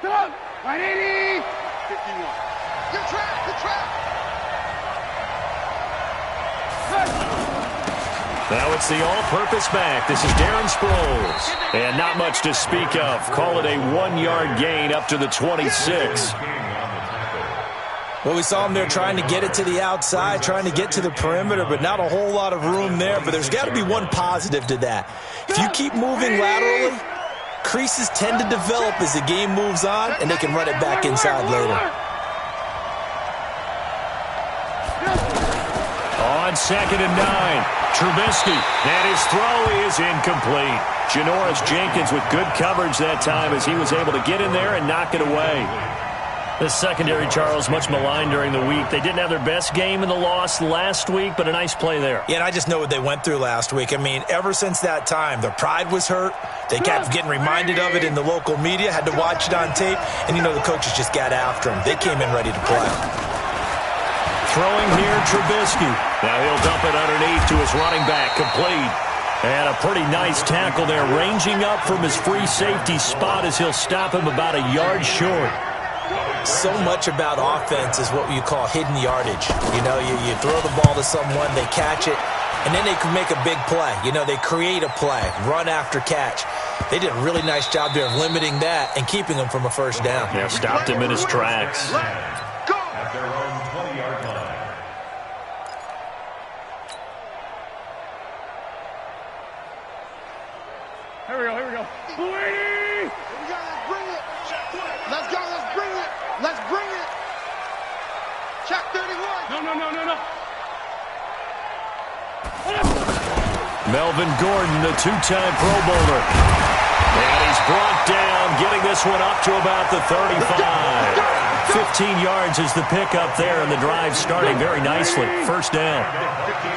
Dog, 180. 51. Good trap, good trap. Now it's the all-purpose back. This is Darren Sproles. And not much to speak of. Call it a 1-yard gain up to the 26. Well, we saw him there trying to get it to the outside, trying to get to the perimeter, but not a whole lot of room there. But there's got to be one positive to that. If you keep moving laterally, creases tend to develop as the game moves on, and they can run it back inside later. On 2nd and 9, Trubisky, and his throw is incomplete. Janoris Jenkins with good coverage that time as he was able to get in there and knock it away. The secondary, Charles, much maligned during the week. They didn't have their best game in the loss last week, but a nice play there. Yeah, and I just know what they went through last week. I mean, ever since that time, their pride was hurt. They kept getting reminded of it in the local media, had to watch it on tape, and, you know, the coaches just got after them. They came in ready to play. Throwing here, Trubisky. Now he'll dump it underneath to his running back, complete. And a pretty nice tackle there, ranging up from his free safety spot as he'll stop him about a yard short. So much about offense is what you call hidden yardage. You know, you throw the ball to someone, they catch it, and then they can make a big play. You know, they create a play, run after catch. They did a really nice job there of limiting that and keeping him from a first down. Yeah, stopped him in his tracks. At their own 20-yard line. Here we go, here we go. 280. Here we go, let's bring it. Let's go, let's bring it. Let's bring it. Check 31. No. Melvin Gordon, the two-time Pro Bowler. And he's brought down, getting this one up to about the 35. 15 yards is the pickup there, and the drive starting very nicely. First down.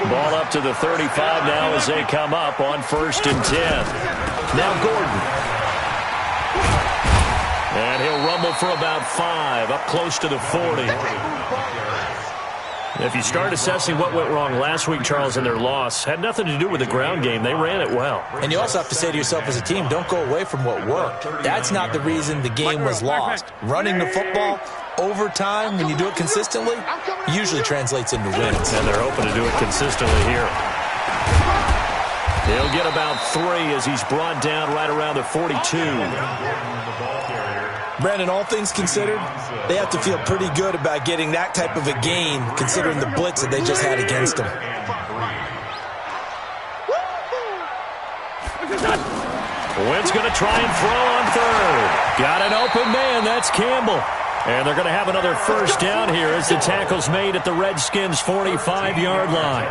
Ball up to the 35 now as they come up on 1st and 10. Now Gordon. And he'll rumble for about 5, up close to the 40. If you start assessing what went wrong last week, Charles, in their loss, had nothing to do with the ground game. They ran it well. And you also have to say to yourself as a team, don't go away from what worked. That's not the reason the game was lost. Running the football over time, when you do it consistently, usually translates into wins. And they're hoping to do it consistently here. He'll get about 3 as he's brought down right around the 42. Brandon, all things considered, they have to feel pretty good about getting that type of a gain, considering the blitz that they just had against them. Wynn's going to try and throw on 3rd. Got an open man. That's Campbell. And they're going to have another first down here as the tackle's made at the Redskins' 45-yard line.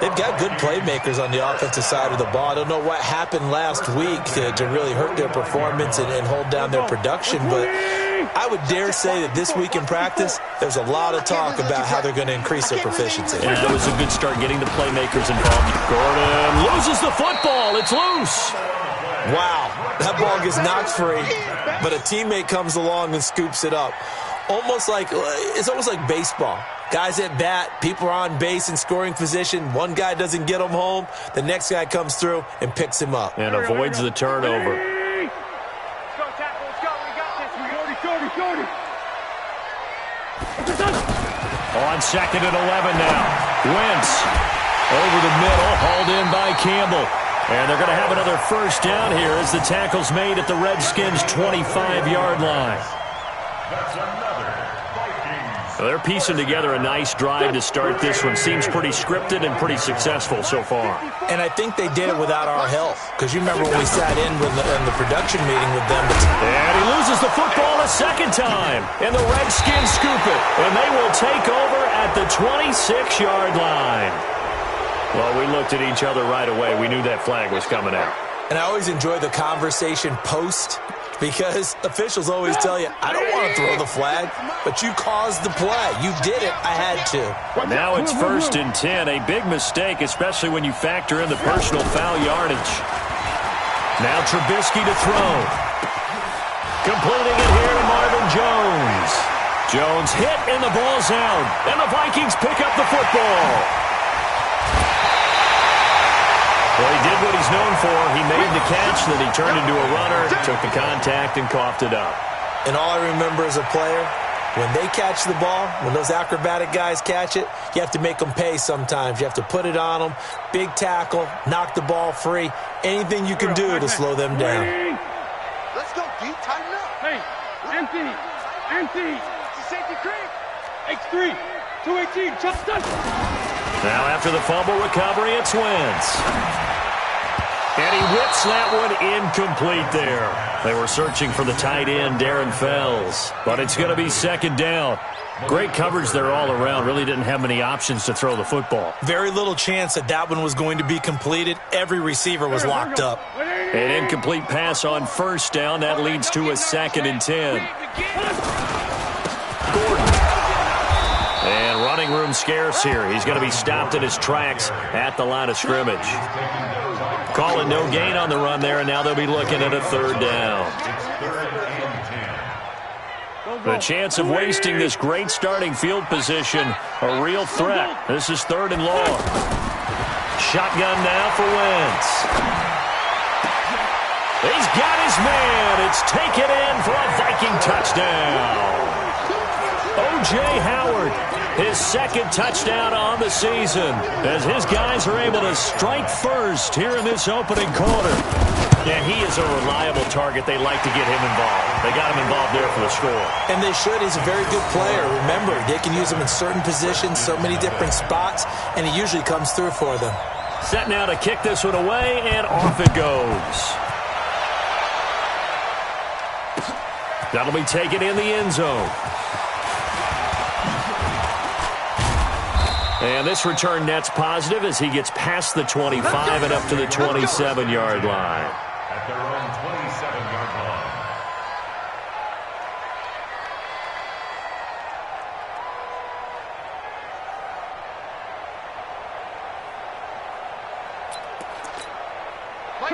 They've got good playmakers on the offensive side of the ball. I don't know what happened last week to really hurt their performance and hold down their production, but I would dare say that this week in practice, there's a lot of talk about how they're going to increase their proficiency. And that was a good start getting the playmakers involved. Gordon loses the football. It's loose. Wow, that ball gets knocked free, but a teammate comes along and scoops it up. It's almost like baseball. Guys at bat, people are on base in scoring position. One guy doesn't get him home. The next guy comes through and picks him up. And avoids the turnover. Let's go, tackle. Let's go. We got this. Shorty. On 2nd and 11 now. Wentz over the middle, hauled in by Campbell. And they're going to have another first down here as the tackle's made at the Redskins' 25-yard line. That's another Vikings. They're piecing together a nice drive to start this one. Seems pretty scripted and pretty successful so far. And I think they did it without our help. Because you remember when we sat in the production meeting with them. And he loses the football a second time. And the Redskins scoop it. And they will take over at the 26-yard line. Well, we looked at each other right away. We knew that flag was coming out. And I always enjoy the conversation post, because officials always tell you, I don't want to throw the flag, but you caused the play. You did it. I had to. Now it's 1st and 10. A big mistake, especially when you factor in the personal foul yardage. Now Trubisky to throw. Completing it here to Marvin Jones. Jones hit, and the ball's out. And the Vikings pick up the football. Well, he did what he's known for. He made the catch, then he turned into a runner, took the contact, and coughed it up. And all I remember as a player, when they catch the ball, when those acrobatic guys catch it, you have to make them pay sometimes. You have to put it on them, big tackle, knock the ball free, anything you can do to slow them down. Let's go, D. Tighten up. Hey, empty. Safety creek. X3, 218, just done. Now after the fumble recovery, it's Wentz. And he whips that one incomplete there. They were searching for the tight end, Darren Fells. But it's going to be second down. Great coverage there all around. Really didn't have many options to throw the football. Very little chance that one was going to be completed. Every receiver was locked up. An incomplete pass on first down. That leads to a 2nd and 10. Gordon. And running room scarce here. He's going to be stopped in his tracks at the line of scrimmage. Calling no gain on the run there, and now they'll be looking at a 3rd down. The chance of wasting this great starting field position, a real threat. This is 3rd and long. Shotgun now for Wentz. He's got his man. It's taken in for a Viking touchdown. O.J. Howard, his 2nd touchdown on the season, as his guys are able to strike first here in this opening quarter. And he is a reliable target. They like to get him involved. They got him involved there for the score. And they should. He's a very good player. Remember, they can use him in certain positions, so many different spots, and he usually comes through for them. Set now to kick this one away, and off it goes. That'll be taken in the end zone. And this return net's positive as he gets past the 25 and up to the 27-yard line. At their own 27-yard line.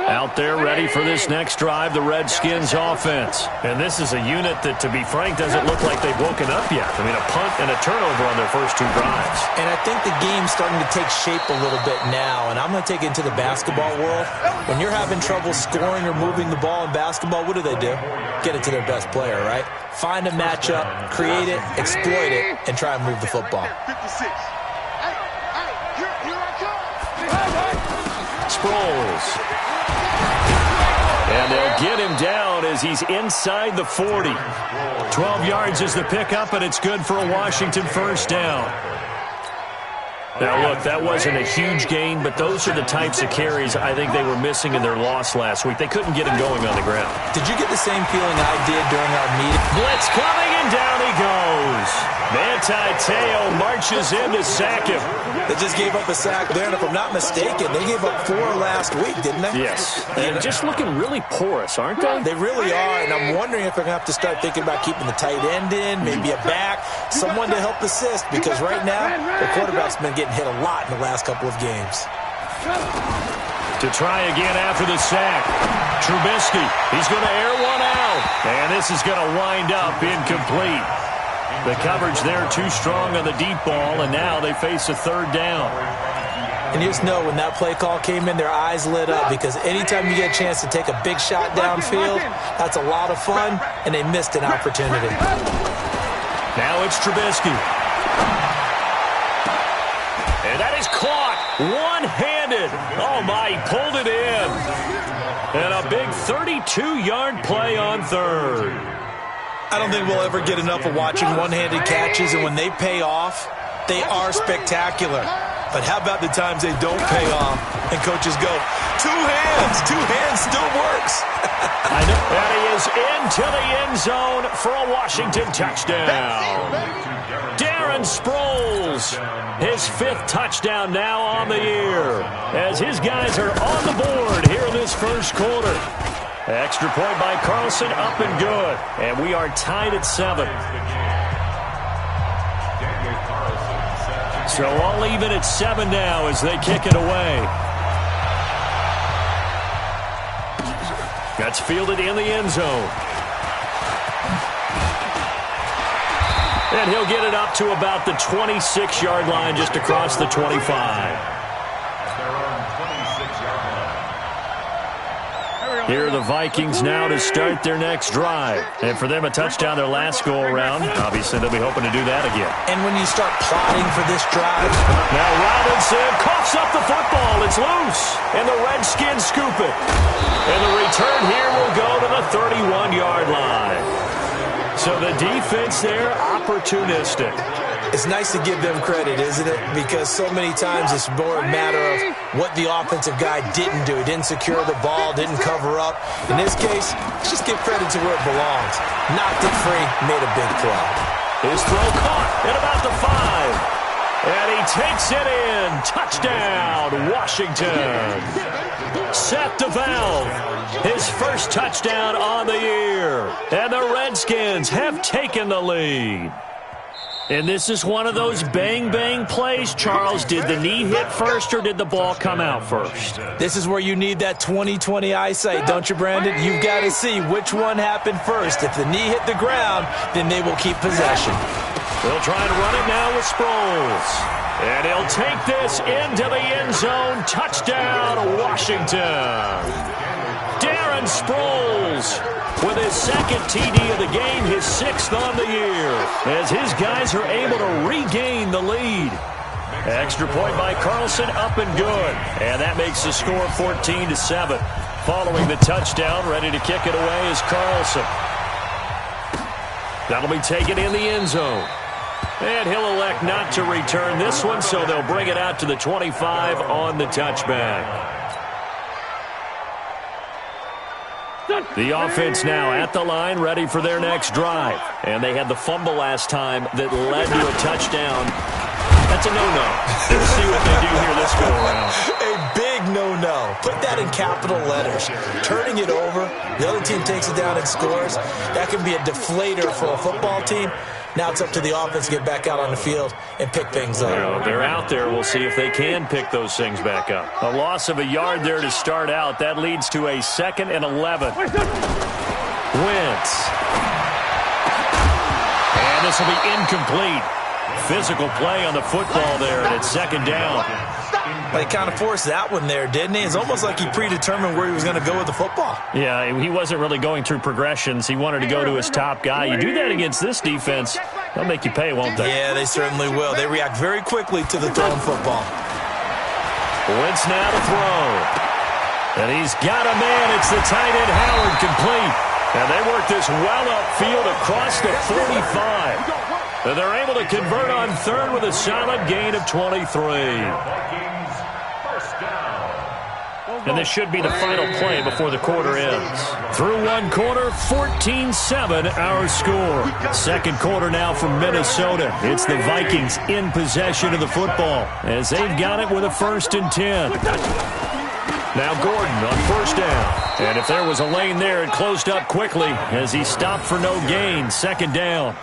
Out there ready for this next drive, the Redskins offense. And this is a unit that, to be frank, doesn't look like they've woken up yet. I mean, a punt and a turnover on their first 2 drives. And I think the game's starting to take shape a little bit now, and I'm going to take it into the basketball world. When you're having trouble scoring or moving the ball in basketball, what do? Get it to their best player, right? Find a matchup, create it, exploit it, and try and move the football. 56. Here I come. Sproles. And they'll get him down as he's inside the 40. 12 yards is the pickup, and it's good for a Washington first down. Now, look, that wasn't a huge gain, but those are the types of carries I think they were missing in their loss last week. They couldn't get him going on the ground. Did you get the same feeling I did during our meeting? Blitz coming, and down he goes. Manti Te'o marches in to sack him. They just gave up a sack there, and if I'm not mistaken, they gave up 4 last week, didn't they? Yes. And just looking really porous, aren't they? They really are, and I'm wondering if they're going to have to start thinking about keeping the tight end in, maybe a back, someone to help assist, because right now, the quarterback's been getting hit a lot in the last couple of games. To try again after the sack. Trubisky, he's going to air one out. And this is going to wind up incomplete. The coverage there too strong on the deep ball, and now they face a 3rd down. And you just know when that play call came in, their eyes lit up, because anytime you get a chance to take a big shot downfield, that's a lot of fun, and they missed an opportunity. Now it's Trubisky. And that is caught one-handed. Oh, my, he pulled it in. And a big 32-yard play on 3rd. I don't think we'll ever get enough of watching one-handed catches, and when they pay off, they are spectacular. But how about the times they don't pay off, and coaches go, 2 hands still works. I know. And he is into the end zone for a Washington touchdown. Darren Sproles, his 5th touchdown now on the year, as his guys are on the board here in this first quarter. Extra point by Carlson, up and good. And we are tied at 7. So all even at 7 now as they kick it away. That's fielded in the end zone. And he'll get it up to about the 26-yard line, just across the 25. Here are the Vikings now to start their next drive. And for them, a touchdown their last go-around. Obviously, they'll be hoping to do that again. And when you start plotting for this drive. Now Robinson coughs up the football. It's loose. And the Redskins scoop it. And the return here will go to the 31-yard line. So the defense there, opportunistic. It's nice to give them credit, isn't it? Because so many times it's more a matter of what the offensive guy didn't do. He didn't secure the ball, didn't cover up. In this case, just give credit to where it belongs. Knocked it free, made a big play. His throw caught at about the 5. And he takes it in. Touchdown, Washington. Seth DeValve, his first touchdown on the year. And the Redskins have taken the lead. And this is one of those bang-bang plays, Charles. Did the knee hit first or did the ball come out first? This is where you need that 20/20 eyesight, don't you, Brandon? You've got to see which one happened first. If the knee hit the ground, then they will keep possession. They'll try and run it now with Sproles. And he'll take this into the end zone. Touchdown, Washington. Darren Sproles with his second TD of the game, his 6th on the year, as his guys are able to regain the lead. Extra point by Carlson, up and good. And that makes the score 14-7. Following the touchdown, ready to kick it away is Carlson. That'll be taken in the end zone. And he'll elect not to return this one, so they'll bring it out to the 25 on the touchback. The offense now at the line, ready for their next drive. And they had the fumble last time that led to a touchdown. That's a no-no. We'll see what they do here this go-around. A big no-no. Put that in capital letters. Turning it over, the other team takes it down and scores. That can be a deflator for a football team. Now it's up to the offense to get back out on the field and pick things up. They're out there. We'll see if they can pick those things back up. A loss of a yard there to start out. That leads to a 2nd and 11. Wentz. And this will be incomplete. Physical play on the football there, and it's 2nd down. He kind of forced that one there, didn't he? It's almost like he predetermined where he was going to go with the football. Yeah, he wasn't really going through progressions. He wanted to go to his top guy. You do that against this defense, they'll make you pay, won't they? Yeah, they certainly will. They react very quickly to the thrown football. Wentz now to throw. And he's got a man. It's the tight end, Howard, complete. And they work this well upfield across the 45. And they're able to convert on 3rd with a solid gain of 23. And this should be the final play before the quarter ends. Through one quarter, 14-7 our score. 2nd quarter now from Minnesota. It's the Vikings in possession of the football as they've got it with a 1st and 10. Now Gordon on 1st down. And if there was a lane there, it closed up quickly as he stopped for no gain. 2nd down.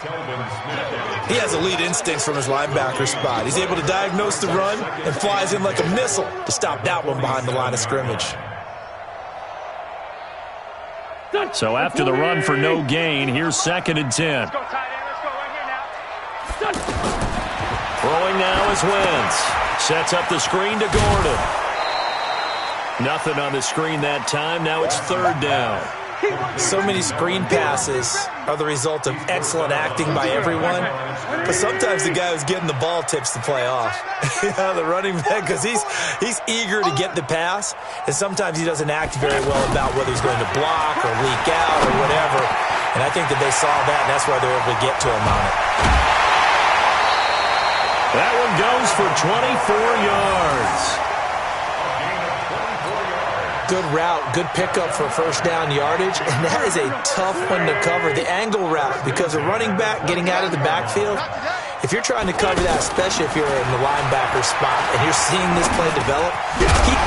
He has elite instincts from his linebacker spot. He's able to diagnose the run and flies in like a missile to stop that one behind the line of scrimmage. So after the run for no gain, here's 2nd and 10. Throwing now is Wentz. Sets up the screen to Gordon. Nothing on the screen that time. Now it's 3rd down. So many screen passes are the result of excellent acting by everyone, but sometimes the guy who's getting the ball tips the play off. The running back, because he's eager to get the pass, and sometimes he doesn't act very well about whether he's going to block or leak out or whatever. And I think that they saw that, and that's why they're able to get to him on it. That one goes for 24 yards. Good route, good pickup for 1st down yardage, and that is a tough one to cover, the angle route, because a running back getting out of the backfield, if you're trying to cover that, especially if you're in the linebacker spot and you're seeing this play develop.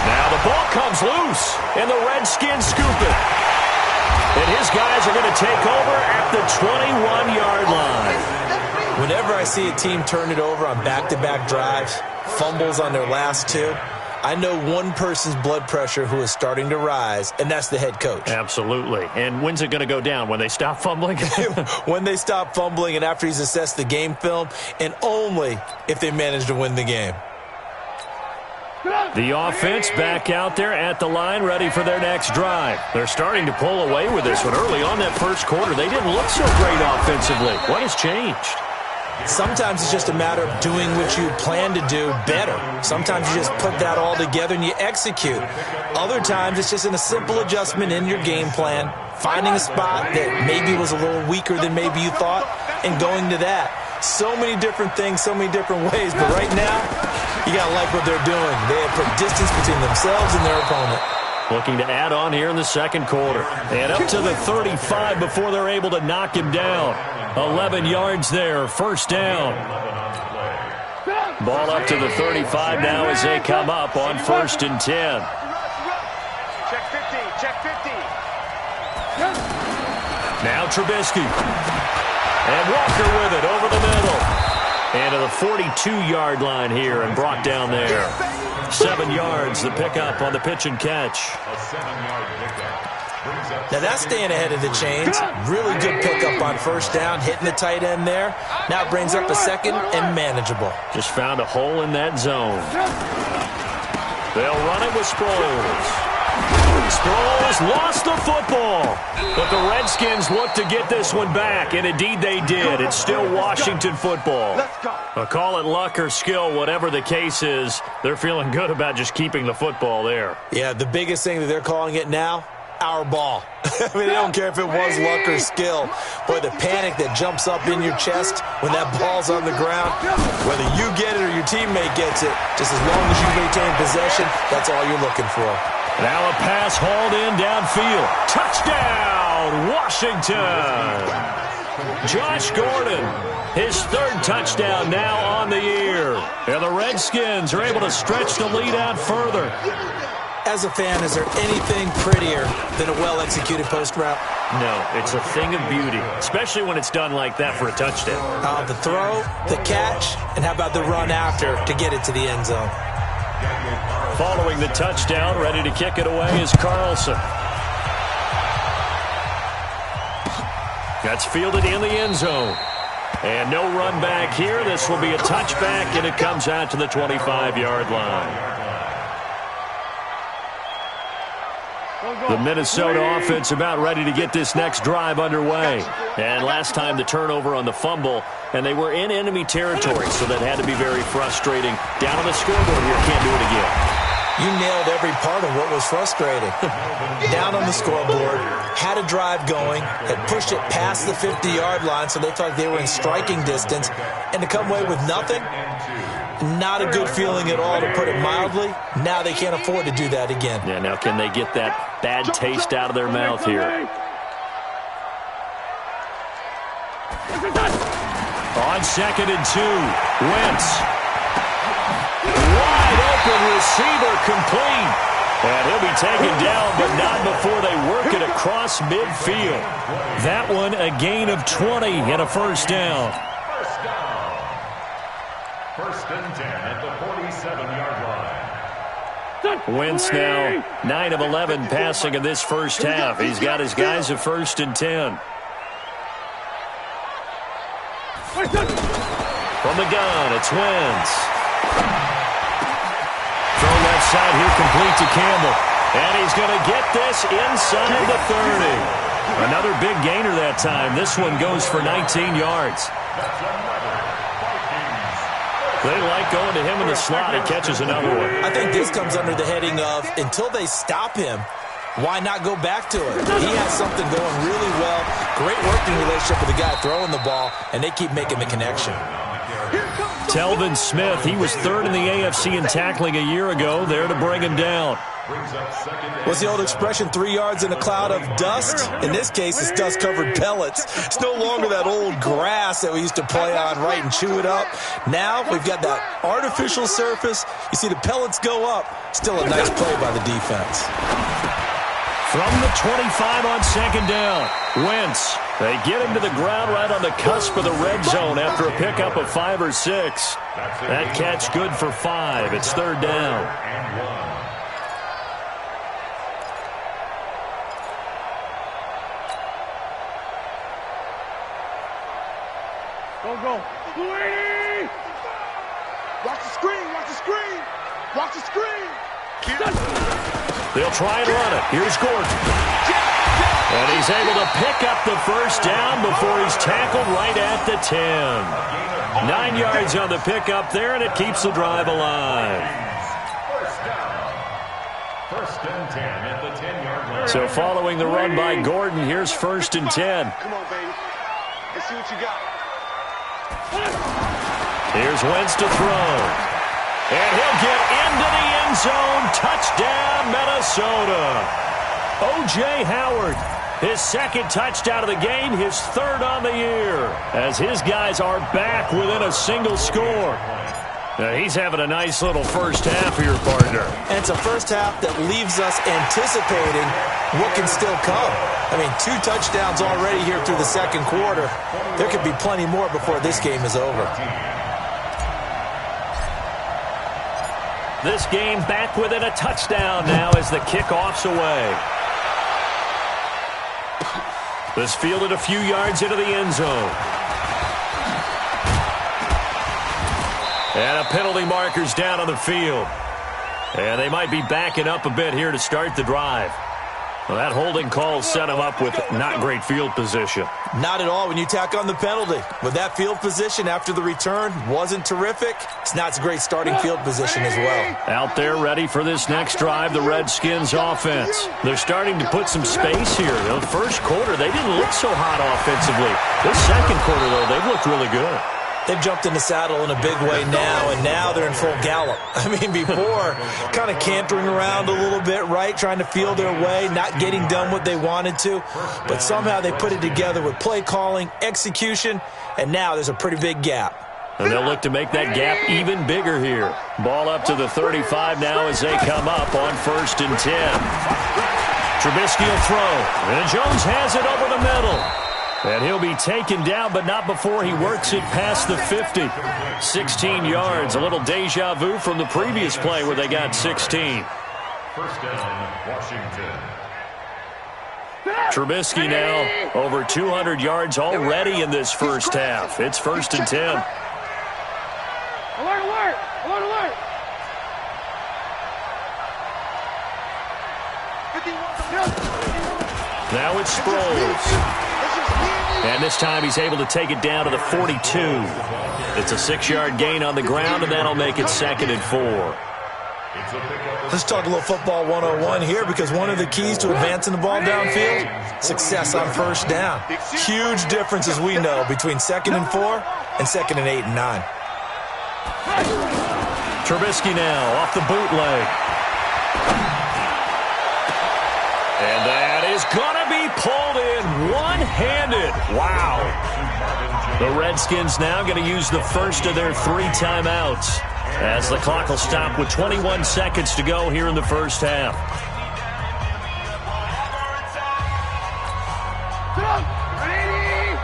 Now the ball comes loose, and the Redskins scoop it. And his guys are going to take over at the 21-yard line. Whenever I see a team turn it over on back-to-back drives, fumbles on their last 2, I know one person's blood pressure who is starting to rise, and that's the head coach. Absolutely. And when's it going to go down? When they stop fumbling? When they stop fumbling and after he's assessed the game film, and only if they manage to win the game. The offense back out there at the line, ready for their next drive. They're starting to pull away with this one. Early on that first quarter, they didn't look so great offensively. What has changed? Sometimes it's just a matter of doing what you plan to do better. Sometimes you just put that all together and you execute. Other times it's just a simple adjustment in your game plan, finding a spot that maybe was a little weaker than maybe you thought, and going to that. So many different things, so many different ways, but right now, you got to like what they're doing. They have put distance between themselves and their opponent. Looking to add on here in the second quarter. And up to the 35 before they're able to knock him down. 11 yards there, first down. Ball up to the 35 now as they come up on 1st and 10. Check 50, check 50. Now Trubisky. And Walker with it over the middle. And to the 42-yard line here and brought down there. 7 yards, the pickup on the pitch and catch. Now that's staying ahead of the chains. Really good pickup on first down, hitting the tight end there. Now it brings up a second and manageable. Just found a hole in that zone. They'll run it with Sproles. Sproles lost the football, but the Redskins look to get this one back, and indeed they did. It's still Washington football. Call it luck or skill, whatever the case is, they're feeling good about just keeping the football there. Yeah, the biggest thing that they're calling it now, our ball. I mean, they don't care if it was luck or skill. Boy, the panic that jumps up in your chest when that ball's on the ground, whether you get it or your teammate gets it, just as long as you maintain possession, that's all you're looking for. Now a pass hauled in downfield. Touchdown, Washington! Josh Gordon, his 3rd touchdown now on the year. And the Redskins are able to stretch the lead out further. As a fan, is there anything prettier than a well-executed post route? No, it's a thing of beauty, especially when it's done like that for a touchdown. The throw, the catch, and how about the run after to get it to the end zone? Following the touchdown, ready to kick it away is Carlson. That's fielded in the end zone. And no run back here. This will be a touchback, and it comes out to the 25-yard line. The Minnesota offense about ready to get this next drive underway. And last time the turnover on the fumble, and they were in enemy territory, so that had to be very frustrating. Down on the scoreboard here, can't do it again. You nailed every part of what was frustrating. Down on the scoreboard, had a drive going, had pushed it past the 50-yard line, so they thought they were in striking distance, and to come away with nothing, not a good feeling at all, to put it mildly. Now they can't afford to do that again. Yeah, now can they get that bad taste out of their mouth here? On 2nd and 2, Wentz. Wide open receiver complete. And he'll be taken down, but not before they work it across midfield. That one a gain of 20 and a first down. 1st and 10 at the 47-yard line. Wentz now 9 of 11 passing in this first half. He's got his guys at 1st and 10. From the gun, it's Wentz. Throw left side here, complete to Campbell. And he's going to get this inside the 30. Another big gainer that time. This one goes for 19 yards. They like going to him in the slot. He catches another one. I think this comes under the heading of, until they stop him, why not go back to it? He has something going really well. Great working relationship with the guy throwing the ball, and they keep making the connection. Telvin Smith, he was 3rd in the AFC in tackling a year ago, there to bring him down. What's the old expression, 3 yards in a cloud of dust? In this case, it's dust-covered pellets. It's no longer that old grass that we used to play on, right, and chew it up. Now we've got that artificial surface. You see the pellets go up. Still a nice play by the defense. From the 25 on second down, Wentz. They get him to the ground right on the cusp of the red zone after a pickup of 5 or 6. That catch good for 5. It's third down. Go. Louis! Watch the screen, watch the screen. Watch the screen. They'll try and run it. Here's Gordon. And he's able to pick up the first down before he's tackled right at the 10. 9 yards on the pickup there, and it keeps the drive alive. First and 10 at the 10-yard line. So following the run by Gordon, here's first and 10. Come on, baby. Let's see what you got. Here's Wentz to throw. And he'll get into the end zone. Touchdown, Minnesota. O.J. Howard, his second touchdown of the game, his third on the year, as his guys are back within a single score. Now, he's having a nice little first half here, partner. And it's a first half that leaves us anticipating what can still come. I mean, 2 touchdowns already here through the second quarter. There could be plenty more before this game is over. This game back within a touchdown now as the kickoff's away. This fielded a few yards into the end zone. And a penalty marker's down on the field. And they might be backing up a bit here to start the drive. Well, that holding call set him up with not great field position. Not at all when you tack on the penalty. With that field position after the return wasn't terrific. It's not a great starting field position as well. Out there ready for this next drive, the Redskins offense. They're starting to put some space here. In the first quarter, they didn't look so hot offensively. This second quarter, though, they've looked really good. They've jumped in the saddle in a big way now, and now they're in full gallop. I mean, before, kind of cantering around a little bit, right, trying to feel their way, not getting done what they wanted to. But somehow they put it together with play calling, execution, and now there's a pretty big gap. And they'll look to make that gap even bigger here. Ball up to the 35 now as they come up on first and 10. Trubisky will throw, and Jones has it over the middle. And he'll be taken down, but not before he works it past the 50. 16 yards, a little deja vu from the previous play where they got 16. First down, Washington. Trubisky now over 200 yards already in this first half. It's first and 10. Alert, alert! Alert, alert! Now it's Sproles. And this time he's able to take it down to the 42. It's a 6-yard gain on the ground, and that'll make it second and 4. Let's talk a little football 101 here, because one of the keys to advancing the ball downfield, success on first down. Huge difference, as we know, between second and 4 and second and 8 and 9. Trubisky now off the bootleg. And that is going to be pulled in one-handed. Wow. The Redskins now going to use the first of their 3 timeouts, as the clock will stop with 21 seconds to go here in the first half. Hey,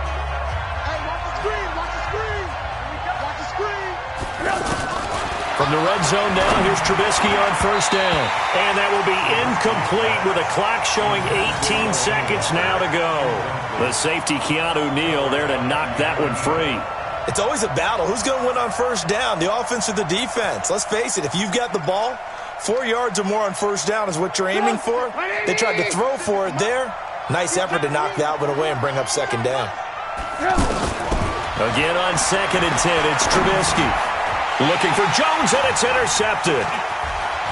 watch the screen, watch the screen. Watch the screen. From the red zone now, here's Trubisky on first down. And that will be incomplete with a clock showing 18 seconds now to go. The safety, Keanu Neal, there to knock that one free. It's always a battle. Who's going to win on first down, the offense or the defense? Let's face it, if you've got the ball, 4 yards or more on first down is what you're aiming for. They tried to throw for it there. Nice effort to knock that one away and bring up second down. Again on second and 10, it's Trubisky. Looking for Jones, and it's intercepted.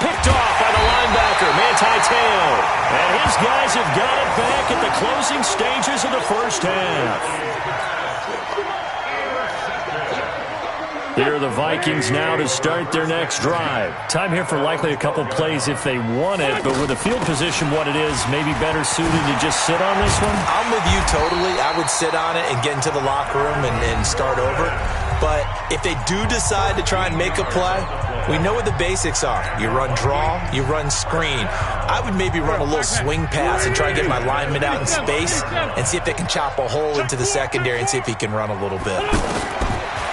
Picked off by the linebacker, Manti Te'o. And his guys have got it back at the closing stages of the first half. Here are the Vikings now to start their next drive. Time here for likely a couple plays if they want it, but with the field position what it is, maybe better suited to just sit on this one? I'm with you totally. I would sit on it and get into the locker room and start over. But if they do decide to try and make a play, we know what the basics are. You run draw, you run screen. I would maybe run a little swing pass and try and get my lineman out in space and see if they can chop a hole into the secondary and see if he can run a little bit.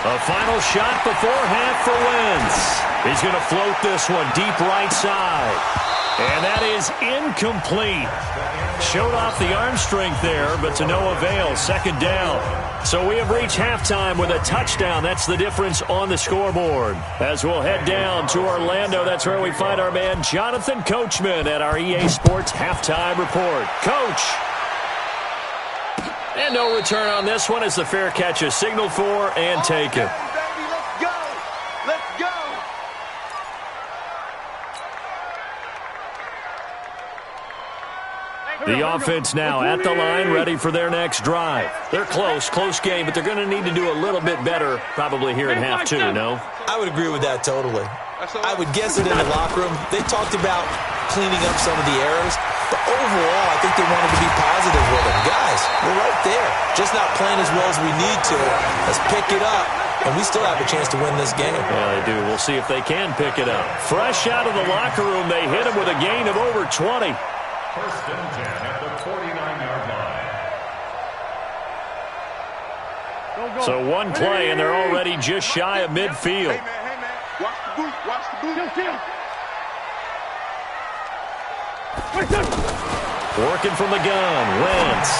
A final shot before half for Wentz. He's going to float this one deep right side. And that is incomplete. Showed off the arm strength there, but to no avail. Second down. So we have reached halftime with a touchdown. That's the difference on the scoreboard. As we'll head down to Orlando, that's where we find our man Jonathan Coachman at our EA Sports Halftime Report. Coach. And no return on this one as the fair catch is signaled for and taken. Baby, let's go. Let's go. The offense now at the line, ready for their next drive. They're close game, but they're going to need to do a little bit better probably here in half two, no? I would agree with that totally. I would guess that in the locker room, they talked about cleaning up some of the errors, but overall, I think they wanted to be positive with them. Guys, we're right there, just not playing as well as we need to. Let's pick it up, and we still have a chance to win this game. Yeah, they do. We'll see if they can pick it up. Fresh out of the locker room, they hit him with a gain of over 20. First and 10 at the 49-yard line. So one play, and they're already just shy of midfield. Hey, man. Watch the boot. Watch the boot. Working from the gun. Wentz.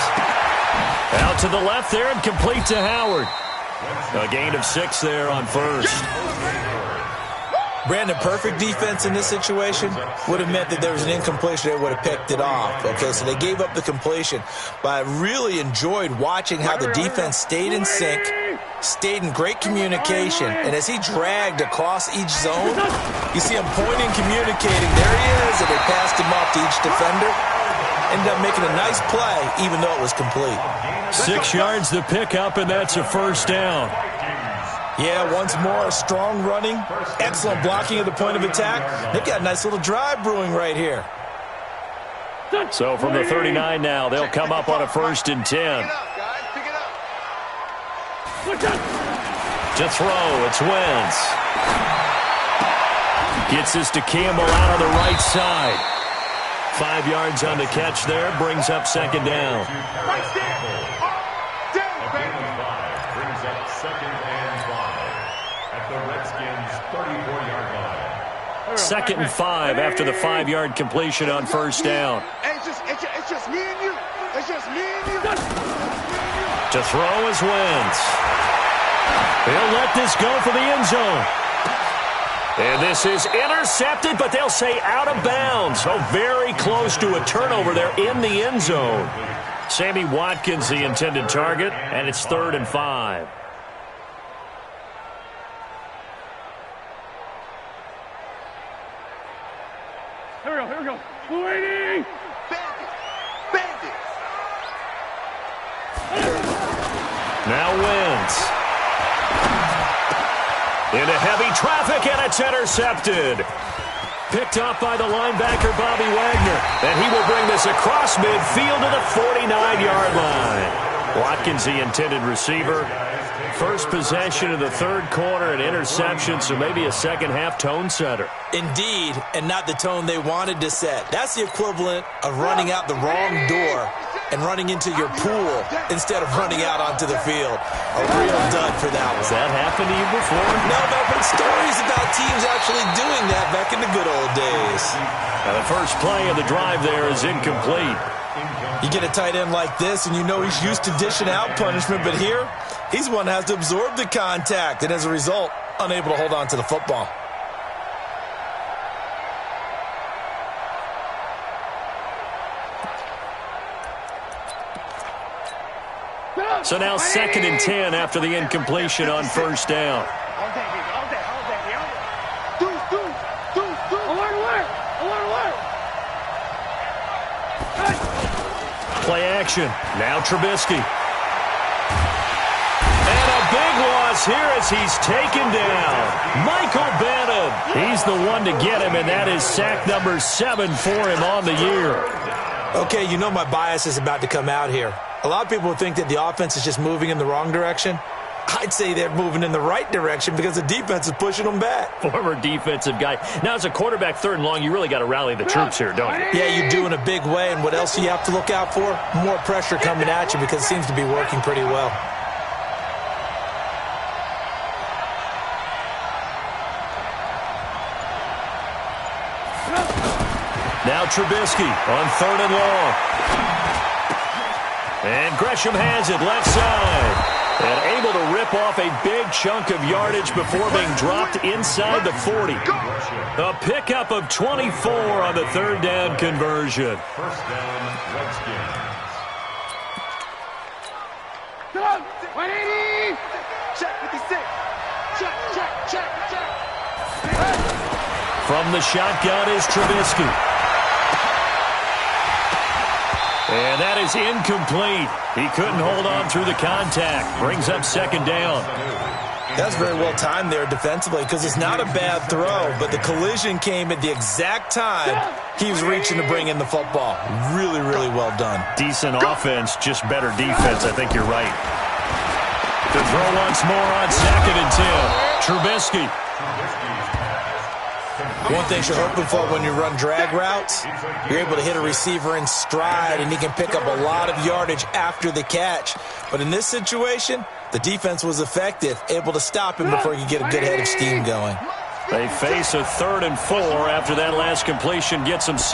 Out to the left there and complete to Howard. A gain of 6 there on first. Brandon, perfect defense in this situation would have meant that there was an incompletion. They would have picked it off. Okay, so they gave up the completion. But I really enjoyed watching how the defense stayed in sync, stayed in great communication. And as he dragged across each zone, you see him pointing, communicating. There he is, and they passed him off to each defender. Ended up making a nice play, even though it was complete. 6 yards to pick up, and that's a first down. Yeah, once more, strong running, excellent blocking at the point of attack. They've got a nice little drive brewing right here. So from the 39 now, they'll come up on a first and 10. Pick it up, guys. Pick it up. To throw, it's Wentz. Gets this to Campbell out on the right side. 5 yards on the catch there, brings up second down. Right there. Brings up second and 5 at the Redskins' 34-yard line. Second and 5 after the 5-yard completion on first down. It's just me and you. It's just me and you. To throw is Wentz. They'll let this go for the end zone. And this is intercepted, but they'll say out of bounds. So very close to a turnover there in the end zone. Sammy Watkins, the intended target, and it's 3rd and 5. Here we go. Waiting. Bandit. Now Wentz. Into heavy traffic, and it's intercepted. Picked off by the linebacker, Bobby Wagner. And he will bring this across midfield to the 49-yard line. Watkins, the intended receiver. First possession of the third quarter, an interception, so maybe a second-half tone setter. Indeed, and not the tone they wanted to set. That's the equivalent of running out the wrong door and running into your pool instead of running out onto the field. A real dud for that one. Has that happened to you before? No, but I've heard stories about teams actually doing that back in the good old days. Now the first play of the drive there is incomplete. You get a tight end like this, and you know he's used to dishing out punishment, but here, he's one that has to absorb the contact, and as a result, unable to hold on to the football. So now 2nd and 10 after the incompletion on first down. Play action. Now Trubisky. And a big loss is here as he's taken down. Michael Bannon. He's the one to get him, and that is sack number 7 for him on the year. Okay, you know my bias is about to come out here. A lot of people think that the offense is just moving in the wrong direction. I'd say they're moving in the right direction because the defense is pushing them back. Former defensive guy. Now, as a quarterback, 3rd and long, you really got to rally the troops here, don't you? Yeah, you do in a big way. And what else do you have to look out for? More pressure coming at you because it seems to be working pretty well. Now Trubisky on 3rd and long. And Gresham has it left side. And able to rip off a big chunk of yardage before being dropped inside the 40. A pickup of 24 on the 3rd down conversion. First down, Redskins. Come on, 180. Check 56. Check. From the shotgun is Trubisky. And that is incomplete. He couldn't hold on through the contact. Brings up 2nd down. That's very well timed there defensively because it's not a bad throw, but the collision came at the exact time he was reaching to bring in the football. Really, really well done. Decent offense, just better defense. I think you're right. To throw once more on 2nd and 10. Trubisky. One thing you're hoping for when you run drag routes, you're able to hit a receiver in stride, and he can pick up a lot of yardage after the catch. But in this situation, the defense was effective, able to stop him before he could get a good head of steam going. They face a 3rd and 4 after that last completion gets him 6.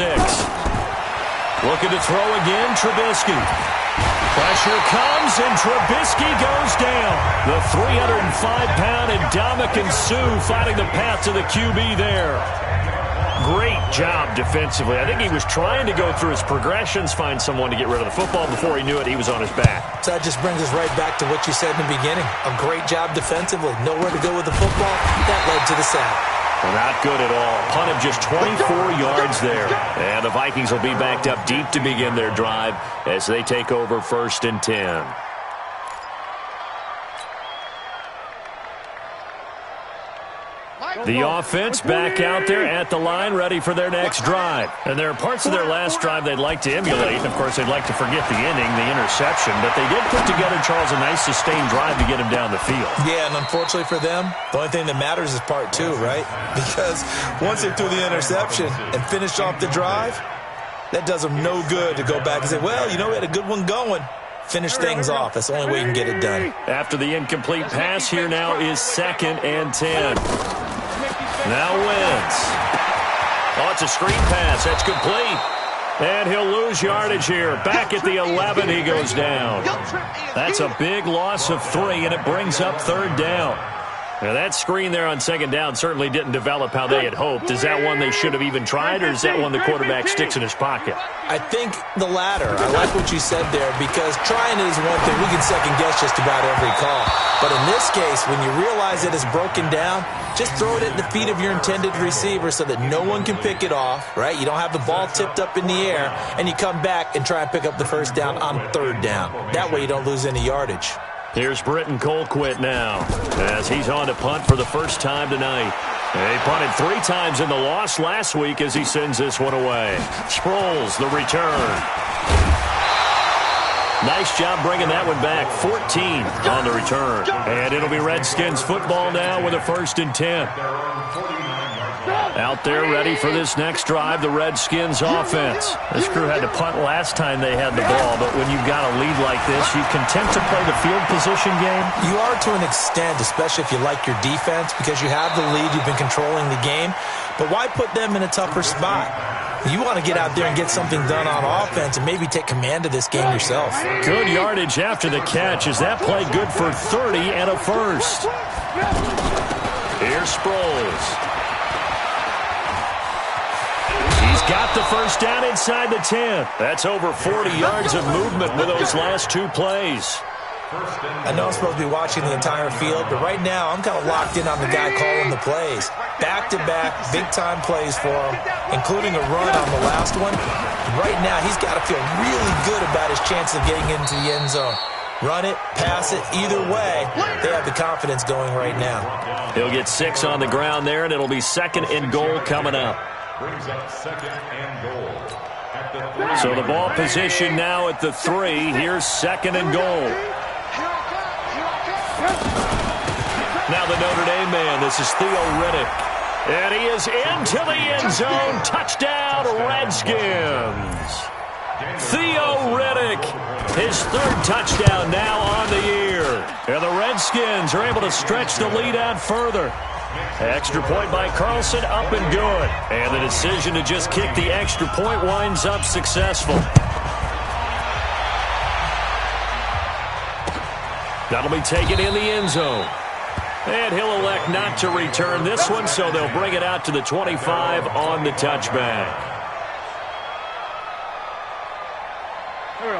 Looking to throw again, Trubisky. Pressure comes, and Trubisky goes down. The 305-pound Ndamukong Suh fighting the path to the QB there. Great job defensively. I think he was trying to go through his progressions, find someone to get rid of the football. Before he knew it, he was on his back. So that just brings us right back to what you said in the beginning. A great job defensively. Nowhere to go with the football. That led to the sack. Well, not good at all. Punt of just 24 yards there. And the Vikings will be backed up deep to begin their drive as they take over 1st and 10. The offense back out there at the line, ready for their next drive. And there are parts of their last drive they'd like to emulate. And, of course, they'd like to forget the inning, the interception. But they did put together, Charles, a nice sustained drive to get him down the field. Yeah, and unfortunately for them, the only thing that matters is part 2, right? Because once they threw the interception and finished off the drive, that does them no good to go back and say, well, you know, we had a good one going. Finish things off. That's the only way you can get it done. After the incomplete pass, here now is 2nd and 10. Now Wentz. Oh, it's a screen pass. That's complete. And he'll lose yardage here. Back at the 11, he goes down. That's a big loss of 3, and it brings up 3rd down. Now, that screen there on 2nd down certainly didn't develop how they had hoped. Is that one they should have even tried, or is that one the quarterback sticks in his pocket? I think the latter. I like what you said there because trying it is one thing. We can second-guess just about every call. But in this case, when you realize it is broken down, just throw it at the feet of your intended receiver so that no one can pick it off, right? You don't have the ball tipped up in the air, and you come back and try and pick up the 1st down on 3rd down. That way you don't lose any yardage. Here's Britton Colquitt now as he's on to punt for the first time tonight. He punted 3 times in the loss last week as he sends this one away. Sproles, the return. Nice job bringing that one back. 14 on the return. And it'll be Redskins football now with a 1st and 10. Out there ready for this next drive, the Redskins offense. This crew had to punt last time they had the ball, but when you've got a lead like this, you content to play the field position game? You are to an extent, especially if you like your defense, because you have the lead, you've been controlling the game. But why put them in a tougher spot? You want to get out there and get something done on offense and maybe take command of this game yourself. Good yardage after the catch. Is that play good for 30 and a 1st? Here's Sproles. He's got the 1st down inside the 10. That's over 40 yards of movement with those last 2 plays. I know I'm supposed to be watching the entire field, but right now I'm kind of locked in on the guy calling the plays. Back-to-back, big-time plays for him, including a run on the last one. And right now he's got to feel really good about his chances of getting into the end zone. Run it, pass it, either way, they have the confidence going right now. He'll get 6 on the ground there, and it'll be 2nd and goal coming up. Brings up 2nd and goal. So the ball position now at the 3. Here's 2nd and goal. Now the Notre Dame man. This is Theo Riddick. And he is into the end zone. Touchdown, Redskins. Theo Riddick, his 3rd touchdown now on the year. And the Redskins are able to stretch the lead out further. Extra point by Carlson, up and good. And the decision to just kick the extra point winds up successful. That'll be taken in the end zone. And he'll elect not to return this one, so they'll bring it out to the 25 on the touchback.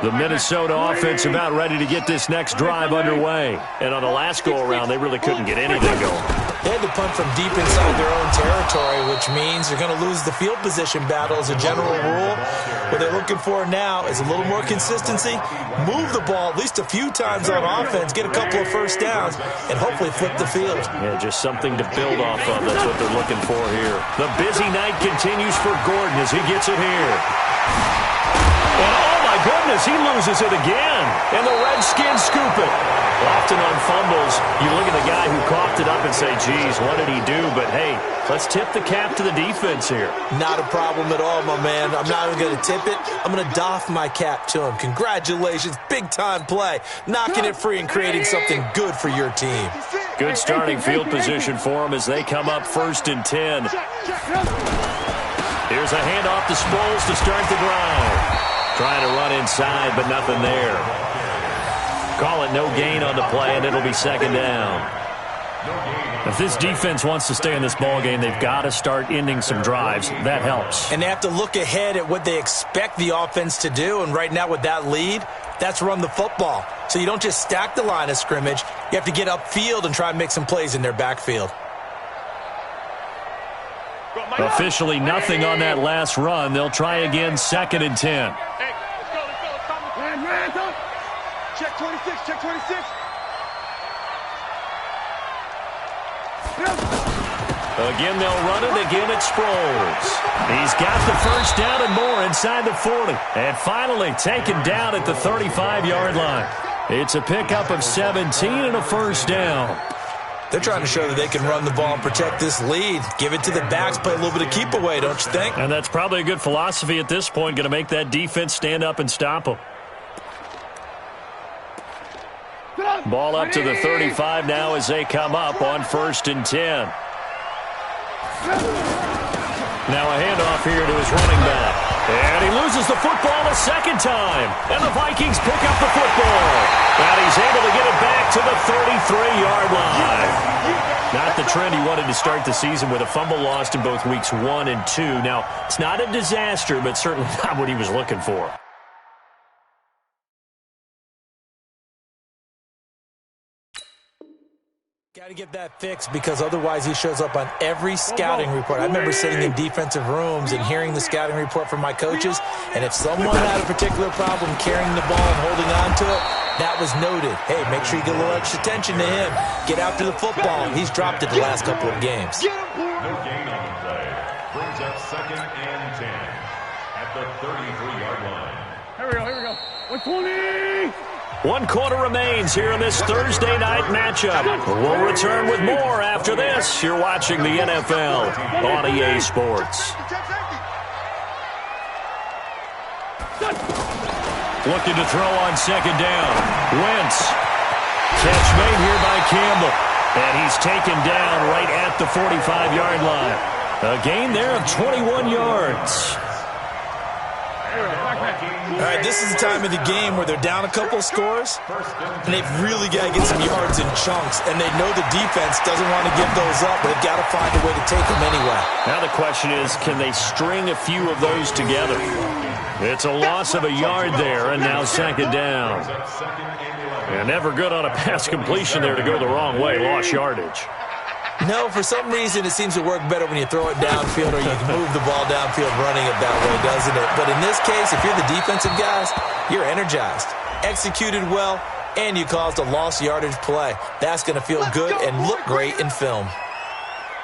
The Minnesota offense about ready to get this next drive underway. And on the last go-around, they really couldn't get anything going. They had to punt from deep inside their own territory, which means they're going to lose the field position battle as a general rule. What they're looking for now is a little more consistency, move the ball at least a few times on offense, get a couple of first downs, and hopefully flip the field. Yeah, just something to build off of. That's what they're looking for here. The busy night continues for Gordon as he gets it here. And oh my goodness, he loses it again. And the Redskins scoop it. Often on fumbles, you look at the guy who coughed it up and say, geez, what did he do? But hey, let's tip the cap to the defense here. Not a problem at all, my man. I'm not even going to tip it. I'm going to doff my cap to him. Congratulations, big-time play. Knocking it free and creating something good for your team. Good starting field position for them as they come up 1st and 10. Here's a handoff to Sproles to start the drive. Trying to run inside, but nothing there. Call it no gain on the play, and it'll be 2nd down. If this defense wants to stay in this ballgame, they've got to start ending some drives. That helps. And they have to look ahead at what they expect the offense to do, and right now with that lead, that's run the football. So you don't just stack the line of scrimmage. You have to get upfield and try and make some plays in their backfield. Officially nothing on that last run. They'll try again 2nd and 10. Check 26, check 26. Again, they'll run it. Again, it's Sproles. He's got the first down and more inside the 40. And finally taken down at the 35-yard line. It's a pickup of 17 and a first down. They're trying to show that they can run the ball and protect this lead. Give it to the backs, play a little bit of keep away, don't you think? And that's probably a good philosophy at this point, going to make that defense stand up and stop them. Ball up to the 35 now as they come up on 1st and 10. Now a handoff here to his running back. And he loses the football a 2nd time. And the Vikings pick up the football. And he's able to get it back to the 33-yard line. Not the trend he wanted to start the season with a fumble lost in both weeks 1 and 2. Now, it's not a disaster, but certainly not what he was looking for. Got to get that fixed because otherwise he shows up on every scouting report. I remember sitting in defensive rooms and hearing the scouting report from my coaches, and if someone had a particular problem carrying the ball and holding on to it, that was noted. Hey, make sure you get a little extra attention to him. Get after the football. He's dropped it the last couple of games. No gain on the play. Brings up 2nd and 10 at the 33-yard line. Here we go, here we go. 120! 1 quarter remains here in this Thursday night matchup. We'll return with more after this. You're watching the NFL on EA Sports. Looking to throw on 2nd down. Wentz. Catch made here by Campbell. And he's taken down right at the 45-yard line. A gain there of 21 yards. All right, this is the time of the game where they're down a couple scores, and they've really got to get some yards in chunks, and they know the defense doesn't want to give those up, but they've got to find a way to take them anyway. Now the question is, can they string a few of those together? It's a loss of a yard there, and now 2nd down. And never good on a pass completion there to go the wrong way. Lost yardage. No, for some reason it seems to work better when you throw it downfield or you can move the ball downfield running it that way, doesn't it? But in this case, if you're the defensive guys, you're energized, executed well, and you caused a lost yardage play. That's going to feel good and look great in film.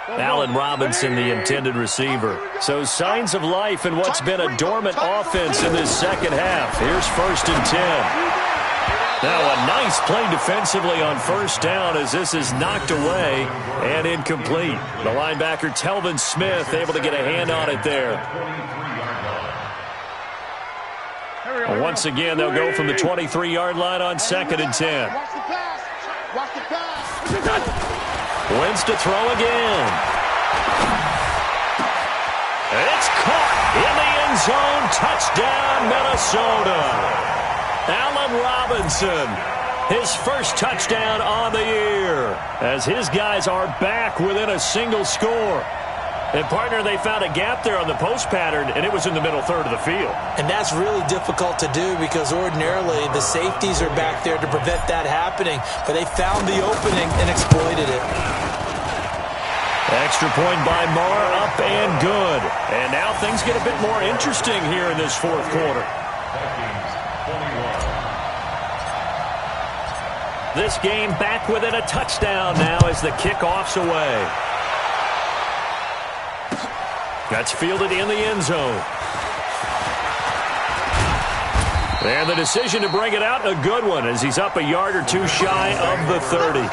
Allen Robinson, the intended receiver. So signs of life in what's been a dormant offense in this second half. Here's 1st and 10. Now a nice play defensively on 1st down as this is knocked away and incomplete. The linebacker, Telvin Smith, able to get a hand on it there. Once again, they'll go from the 23-yard line on 2nd and 10. Watch the pass. Watch the pass. Wins to throw again. It's caught in the end zone. Touchdown, Minnesota. Allen Robinson, his first touchdown on the year, as his guys are back within a single score. And, partner, they found a gap there on the post pattern, and it was in the middle third of the field. And that's really difficult to do because ordinarily the safeties are back there to prevent that happening. But they found the opening and exploited it. Extra point by Marr, up and good. And now things get a bit more interesting here in this 4th quarter. This game back within a touchdown now as the kickoff's away. That's fielded in the end zone. And the decision to bring it out, a good one, as he's up a yard or two shy of the 30.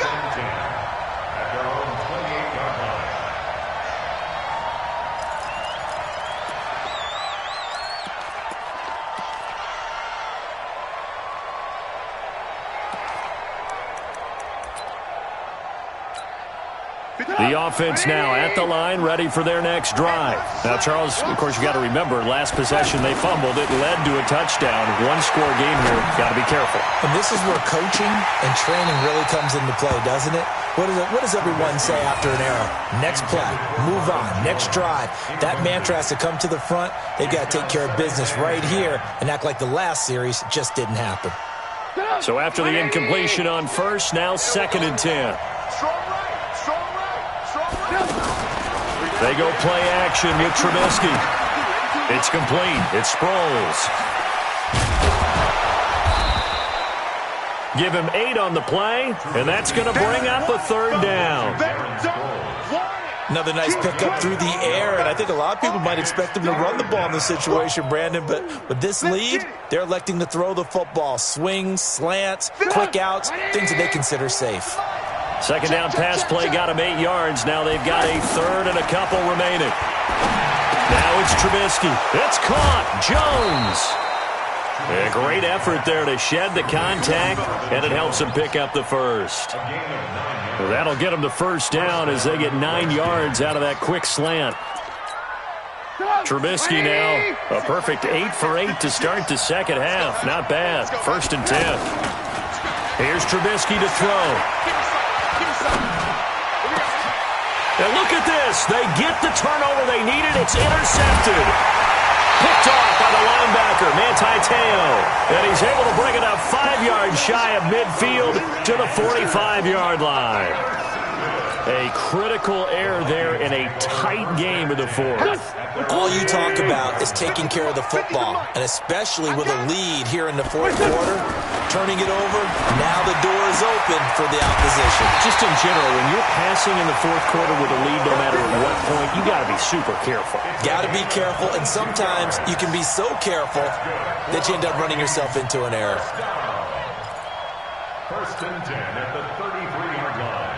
The offense now at the line, ready for their next drive. Now, Charles, of course, you got to remember, last possession they fumbled. It led to a touchdown. One-score game here. Got to be careful. And this is where coaching and training really comes into play, doesn't it? What does everyone say after an error? Next play, move on, next drive. That mantra has to come to the front. They've got to take care of business right here and act like the last series just didn't happen. So after the incompletion on 1st, now 2nd and 10. They go play action with Trubisky. It's complete. It's Sproles. Give him 8 on the play, and that's going to bring up a 3rd down. Another nice pickup through the air, and I think a lot of people might expect them to run the ball in this situation, Brandon, but with this lead, they're electing to throw the football. Swings, slants, quick outs, things that they consider safe. Second down pass play got him 8 yards. Now they've got a 3rd and a couple remaining. Now it's Trubisky. It's caught. Jones. A great effort there to shed the contact, and it helps him pick up the 1st. Well, that'll get them the 1st down as they get 9 yards out of that quick slant. Trubisky now a perfect 8 for 8 to start the second half. Not bad. 1st and 10. Here's Trubisky to throw. And look at this. They get the turnover they needed. It's intercepted. Picked off by the linebacker, Manti Te'o. And he's able to bring it up 5 yards shy of midfield to the 45-yard line. A critical error there in a tight game of the 4th. All you talk about is taking care of the football, and especially with a lead here in the 4th quarter, turning it over, now the door is open for the opposition. Just in general, when you're passing in the 4th quarter with a lead, no matter at what point, you got to be super careful. Got to be careful, and sometimes you can be so careful that you end up running yourself into an error. 1st and 10 at the 33-yard line.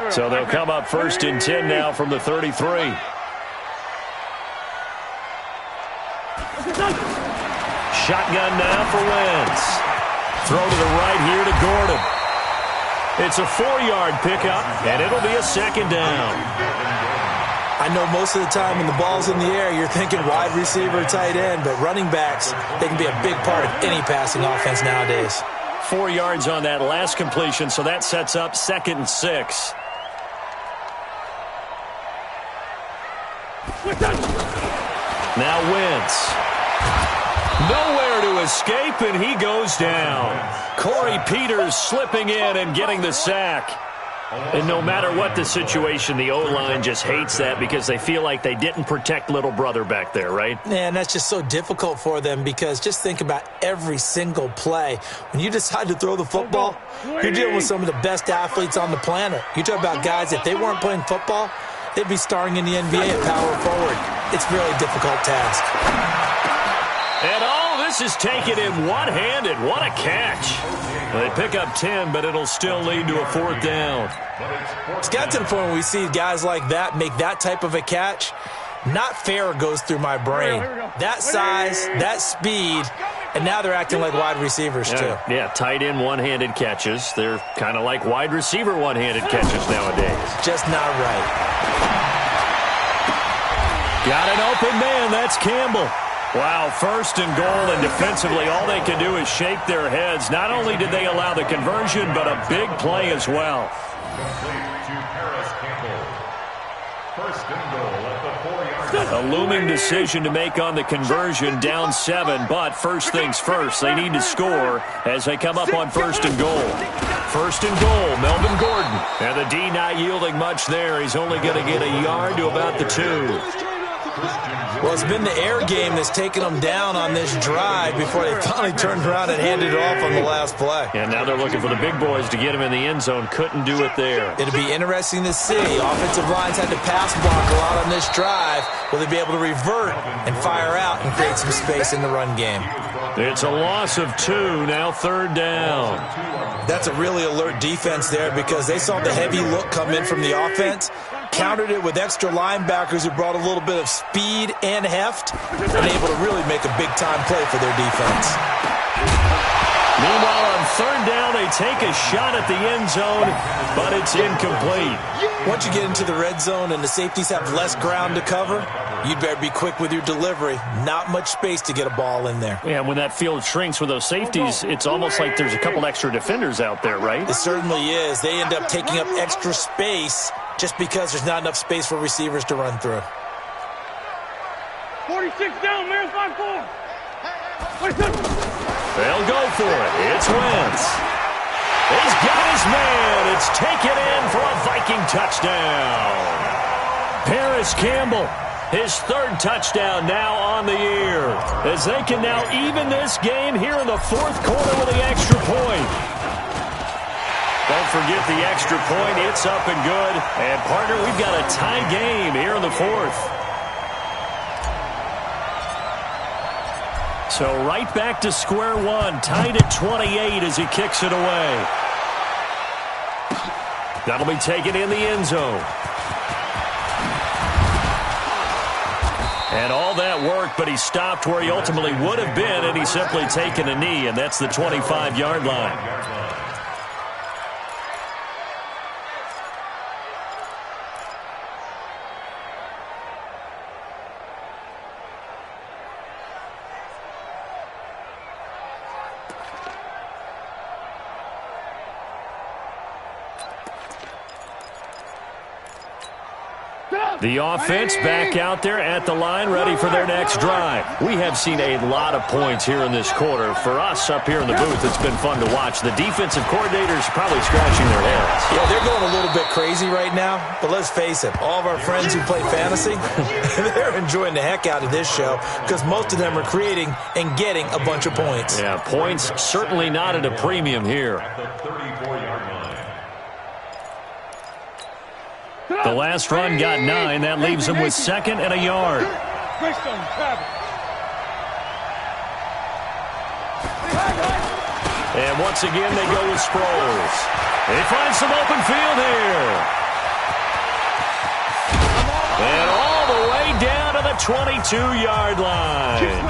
So they'll come up 1st and 10 now from the 33. Shotgun now for Wentz. Throw to the right here to Gordon. It's a 4-yard pickup, and it'll be a 2nd down. I know most of the time when the ball's in the air, you're thinking wide receiver, tight end, but running backs, they can be a big part of any passing offense nowadays. 4 yards on that last completion, so that sets up 2nd and 6. Now Wentz. Nowhere to escape, and he goes down. Corey Peters slipping in and getting the sack. And no matter what the situation, the O-line just hates that because they feel like they didn't protect little brother back there, right? Man, that's just so difficult for them because just think about every single play. When you decide to throw the football, you're dealing with some of the best athletes on the planet. You talk about guys, if they weren't playing football, they'd be starring in the NBA at power forward. It's a really difficult task. And this is taken in one-handed. What a catch. They pick up 10, but it'll still lead to a 4th down. It's got to the point where we see guys like that make that type of a catch. Not fair goes through my brain. That size, that speed, and now they're acting like wide receivers too. Yeah, tight end one-handed catches. They're kind of like wide receiver one-handed catches nowadays. Just not right. Got an open man. That's Campbell. Wow, 1st and goal, and defensively all they can do is shake their heads. Not only did they allow the conversion, but a big play as well. A looming decision to make on the conversion, down 7, but first things first, they need to score as they come up on 1st and goal. 1st and goal, Melvin Gordon. And the D not yielding much there. He's only going to get a yard to about the 2. Well, it's been the air game that's taken them down on this drive before they finally turned around and handed it off on the last play. And now they're looking for the big boys to get him in the end zone. Couldn't do it there. It'll be interesting to see. Offensive lines had to pass block a lot on this drive. Will they be able to revert and fire out and create some space in the run game? It's a loss of 2, now 3rd down. That's a really alert defense there because they saw the heavy look come in from the offense, countered it with extra linebackers who brought a little bit of speed and heft, and able to really make a big-time play for their defense. Meanwhile, on 3rd down, they take a shot at the end zone, but it's incomplete. Once you get into the red zone and the safeties have less ground to cover, you'd better be quick with your delivery. Not much space to get a ball in there. Yeah, when that field shrinks with those safeties, it's almost like there's a couple extra defenders out there, right? It certainly is. They end up taking up extra space just because there's not enough space for receivers to run through. 46 down, man, 5-4. They'll go for it. It's Wentz. He's got his man. It's taken in for a Viking touchdown. Paris Campbell, his 3rd touchdown now on the year, as they can now even this game here in the 4th quarter with the extra point. Don't forget the extra point. It's up and good. And, partner, we've got a tie game here in the 4th. So right back to square one, tied at 28 as he kicks it away. That'll be taken in the end zone. And all that work, but he stopped where he ultimately would have been, and he's simply taken a knee, and that's the 25-yard line. The offense back out there at the line, ready for their next drive. We have seen a lot of points here in this quarter. For us up here in the booth, it's been fun to watch. The defensive coordinators probably scratching their heads. Yeah, they're going a little bit crazy right now, but let's face it, all of our friends who play fantasy, they're enjoying the heck out of this show because most of them are creating and getting a bunch of points. Yeah, points certainly not at a premium here. The last run got 9. That leaves him with 2nd and a yard. And once again, they go with Sproles. They find some open field here. And all the way down to the 22-yard line.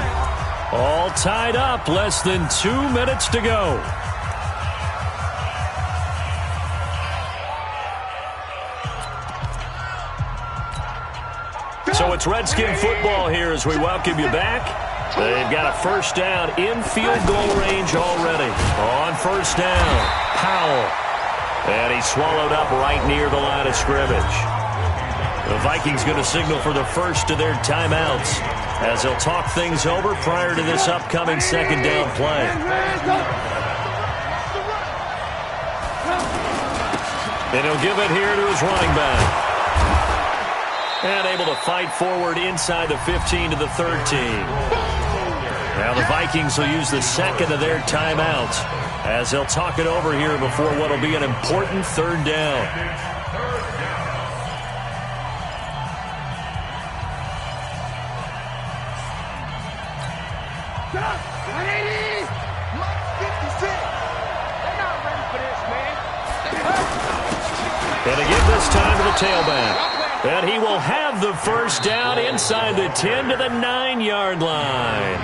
All tied up, less than 2 minutes to go. So it's Redskin football here as we welcome you back. They've got a 1st down in field goal range already. On 1st down, Powell. And he's swallowed up right near the line of scrimmage. The Vikings going to signal for the first of their timeouts as they'll talk things over prior to this upcoming 2nd down play. And he'll give it here to his running back. And able to fight forward inside the 15 to the 13. Now the Vikings will use the second of their timeouts as they'll talk it over here before what will be an important third down. And again this time to the tailback. And he will have the first down inside the 10 to the 9-yard line.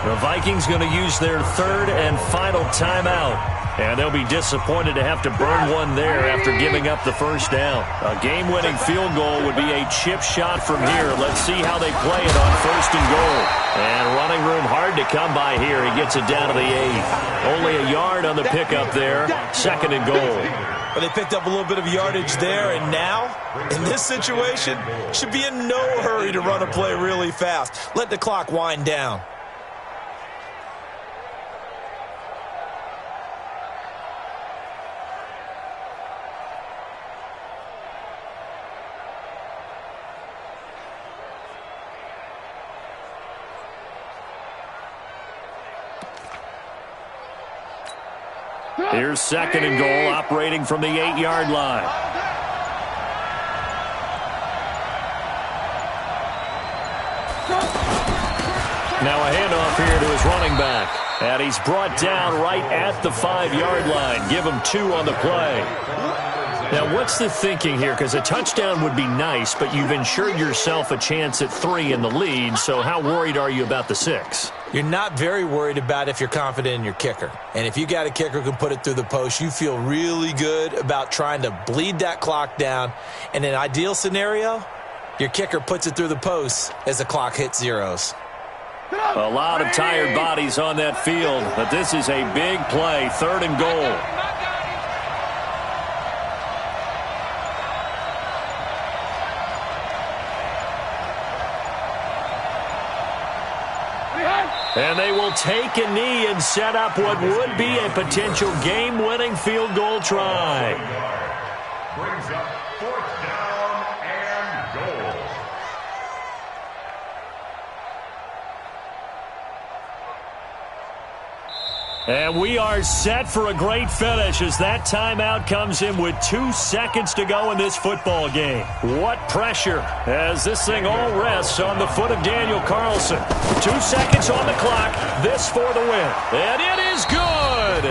The Vikings going to use their third and final timeout. And they'll be disappointed to have to burn one there after giving up the first down. A game-winning field goal would be a chip shot from here. Let's see how they play it on first and goal. And running room hard to come by here. He gets it down to the 8. Only a yard on the pickup there. Second and goal. But they picked up a little bit of yardage there, and now, in this situation, should be in no hurry to run a play really fast. Let the clock wind down. Here's second and goal, operating from the 8-yard line. Now a handoff here to his running back. And he's brought down right at the 5-yard line. Give him 2 on the play. Now, what's the thinking here? Because a touchdown would be nice, but you've ensured yourself a chance at 3 in the lead, so how worried are you about the 6? You're not very worried about if you're confident in your kicker. And if you got a kicker who can put it through the post, you feel really good about trying to bleed that clock down. In an ideal scenario, your kicker puts it through the post as the clock hits zeros. A lot of tired bodies on that field, but this is a big play, third and goal. And they will take a knee and set up what would be a potential game-winning field goal try. Brings up 4th down and goal. And we are set for a great finish as that timeout comes in with 2 seconds to go in this football game. What pressure as this thing all rests on the foot of Daniel Carlson. 2 seconds on the clock. This for the win. And it is good.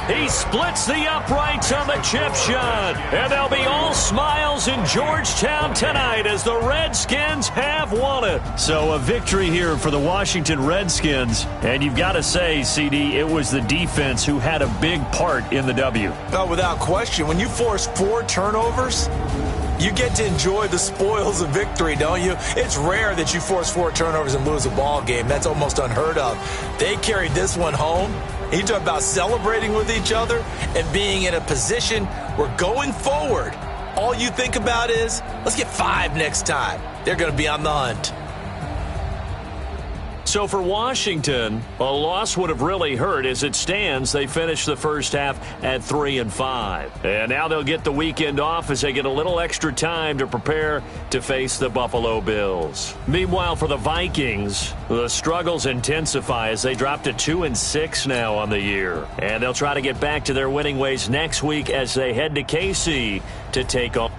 He splits the uprights on the chip shot. And they'll be all smiles in Georgetown tonight as the Redskins have won it. So a victory here for the Washington Redskins. And you've got to say, CD, it was the defense who had a big part in the W. Oh, without question. When you force 4 turnovers, you get to enjoy the spoils of victory, don't you? It's rare that you force 4 turnovers and lose a ball game. That's almost unheard of. They carried this one home. You talk about celebrating with each other and being in a position where going forward, all you think about is, let's get 5 next time. They're going to be on the hunt. So for Washington, a loss would have really hurt. As it stands, they finished the first half at 3-5. And now they'll get the weekend off as they get a little extra time to prepare to face the Buffalo Bills. Meanwhile, for the Vikings, the struggles intensify as they drop to 2-6 now on the year. And they'll try to get back to their winning ways next week as they head to KC to take on